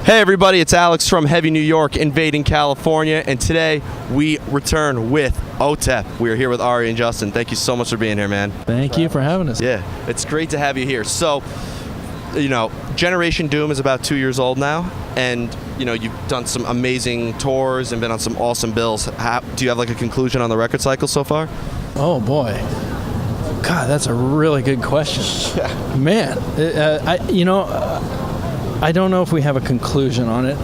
Hey everybody, it's Alex from Heavy New York, Invading California, and today we return with Otep. We are here with Ari and Justin. Thank you so much for being here, man. Thank you for having us. Yeah, it's great to have you here. So, Generation Doom is about 2 years old now, and you've done some amazing tours and been on some awesome bills. Do you have like a conclusion on the record cycle so far? Oh boy, God, that's a really good question. Yeah. Man, I don't know if we have a conclusion on it,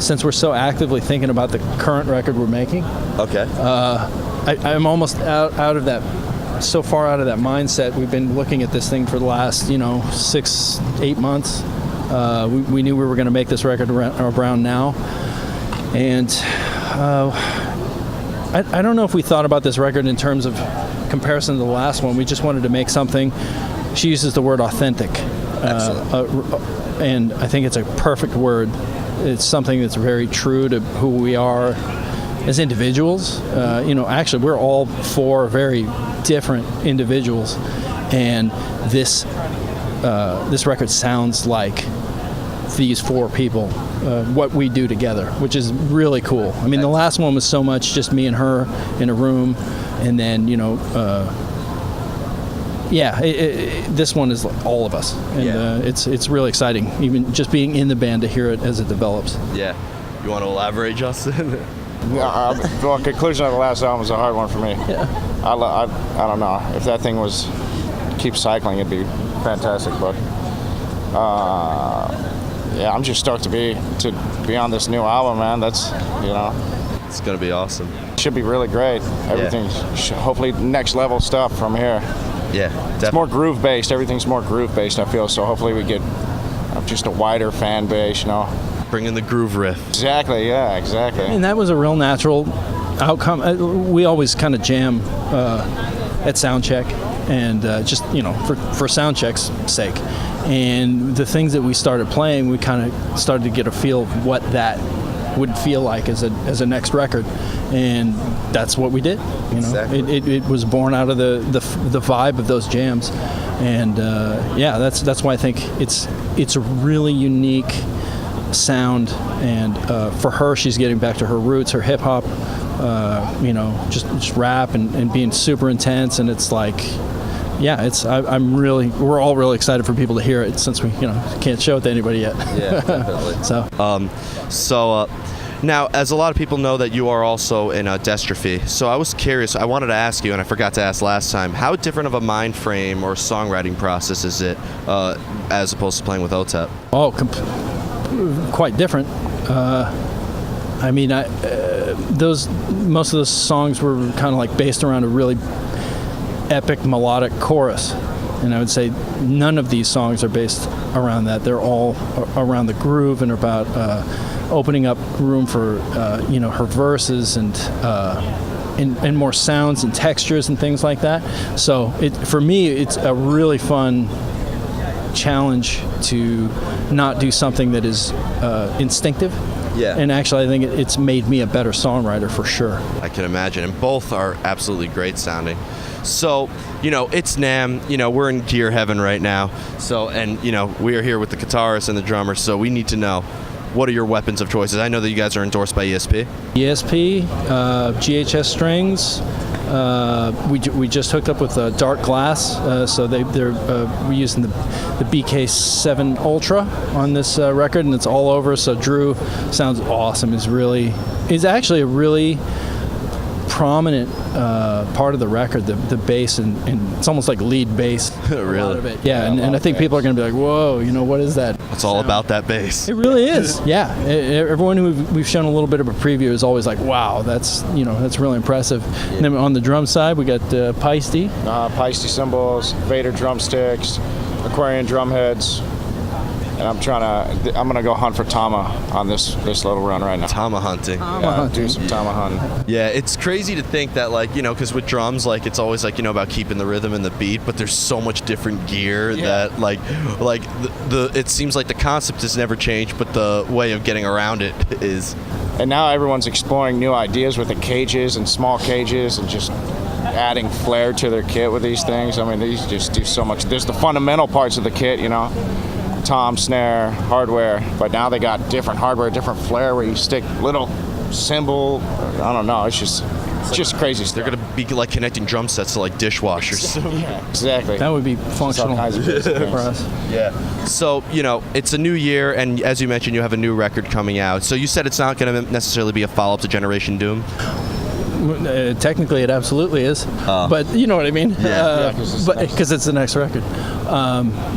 since we're so actively thinking about the current record we're making. Okay. I'm almost out of that, so far out of that mindset. We've been looking at this thing for the last, 6-8 months. We knew we were going to make this record around now, and I don't know if we thought about this record in terms of comparison to the last one. We just wanted to make something. She uses the word authentic. And I think it's a perfect word. It's something that's very true to who we are as individuals. Actually, we're all four very different individuals, and this record sounds like these four people, what we do together, which is really cool. I mean, the last one was so much just me and her in a room, and then this one is all of us, and it's really exciting, even just being in the band, to hear it as it develops. Yeah. You want to elaborate, Justin? The conclusion of the last album was a hard one for me. Yeah. I don't know. If that thing keep cycling, it'd be fantastic. But I'm just stoked to be on this new album, man. That's It's gonna be awesome. Should be really great. Everything's hopefully next level stuff from here. Yeah, definitely. It's more groove based. Everything's more groove based, I feel. So hopefully we get just a wider fan base, Bring in the groove riff. Exactly. Yeah. Exactly. And that was a real natural outcome. We always kind of jam at soundcheck, and just for soundcheck's sake. And the things that we started playing, we kind of started to get a feel of what that would feel like as a next record, and that's what we did. Exactly. It was born out of the vibe of those jams, and that's why I think it's a really unique sound. And for her, she's getting back to her roots, her hip hop, just rap and being super intense, and it's like. Yeah, we're all really excited for people to hear it, since we, can't show it to anybody yet. Yeah, definitely. So now, as a lot of people know, that you are also in dystrophy. So I was curious. I wanted to ask you, and I forgot to ask last time, how different of a mind frame or songwriting process is it as opposed to playing with Otep? Oh, quite different. Most of those songs were kind of like based around a really epic melodic chorus, and I would say none of these songs are based around that. They're all around the groove and about opening up room for her verses and more sounds and textures and things like that. So for me, it's a really fun challenge to not do something that is instinctive. Yeah. And actually, I think it's made me a better songwriter for sure. I can imagine, and both are absolutely great sounding. So, it's Namm. We're in gear heaven right now. So, and, we are here with the guitarist and the drummer. So we need to know, what are your weapons of choices? I know that you guys are endorsed by ESP. ESP, GHS strings. We just hooked up with Dark Glass. So we're using the BK7 Ultra on this record, and it's all over. So Drew sounds awesome. He's actually a really prominent part of the record, the bass, and it's almost like lead bass. Really? A lot of it. Yeah, and I think people are going to be like, whoa, what is that? It's all about that bass. It really is. Yeah. Everyone who we've shown a little bit of a preview is always like, wow, that's really impressive. Yeah. And then on the drum side, we got Peisty. Peisty cymbals, Vader drumsticks, Aquarian drum heads. And I'm gonna go hunt for Tama on this little run right now. Tama hunting. Do some Tama hunting. Yeah, it's crazy to think that, because with drums, it's always about keeping the rhythm and the beat, but there's so much different gear that it seems like the concept has never changed, but the way of getting around it is. And now everyone's exploring new ideas with the cages and small cages and just adding flair to their kit with these things. I mean, these just do so much. There's the fundamental parts of the kit, tom, snare, hardware, but now they got different hardware, different flair where you stick little cymbal. I don't know. It's just crazy stuff. They're gonna be like connecting drum sets to like dishwashers. Yeah, exactly. That would be functional All kinds of for things. us. Yeah. So, it's a new year, and as you mentioned, you have a new record coming out. So you said it's not going to necessarily be a follow-up to Generation Doom? Technically, it absolutely is. But you know what I mean? Yeah, Because it's the next record.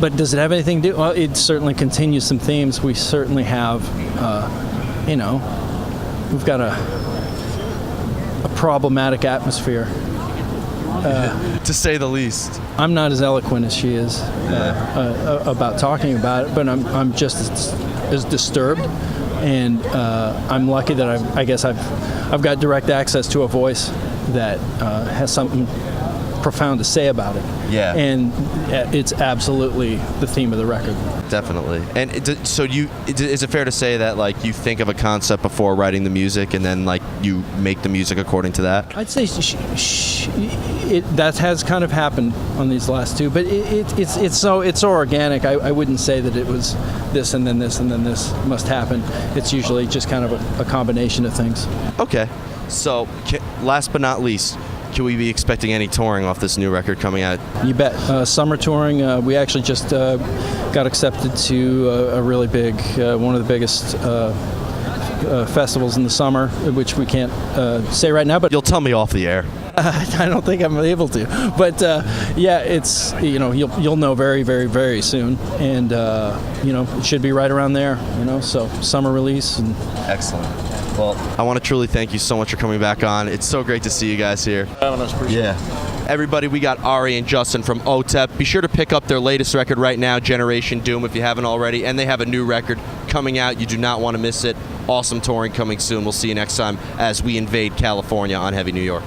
But does it have anything to do? Well, it certainly continues some themes. We certainly have, we've got a problematic atmosphere. To say the least. I'm not as eloquent as she is about talking about it, but I'm just as disturbed, and I'm lucky that I guess I've got direct access to a voice that has something profound to say about it. Yeah. And it's absolutely the theme of the record. Definitely. And is it fair to say that like you think of a concept before writing the music, and then like you make the music according to that? I'd say that has kind of happened on these last two, but it's so organic. I wouldn't say that it was this and then this and then this must happen. It's usually just kind of a combination of things. Okay. So last but not least, can we be expecting any touring off this new record coming out? You bet. Summer touring. We actually just got accepted to a really big, one of the biggest festivals in the summer, which we can't say right now. But You'll tell me off the air. I don't think I'm able to. But yeah, it's you'll know very, very, very soon, and it should be right around there. So summer release. And Excellent. Well, I want to truly thank you so much for coming back on. It's so great to see you guys here. Yeah. Everybody, we got Ari and Justin from Otep. Be sure to pick up their latest record right now, Generation Doom, if you haven't already. And they have a new record coming out. You do not want to miss it. Awesome touring coming soon. We'll see you next time as we invade California on Heavy New York.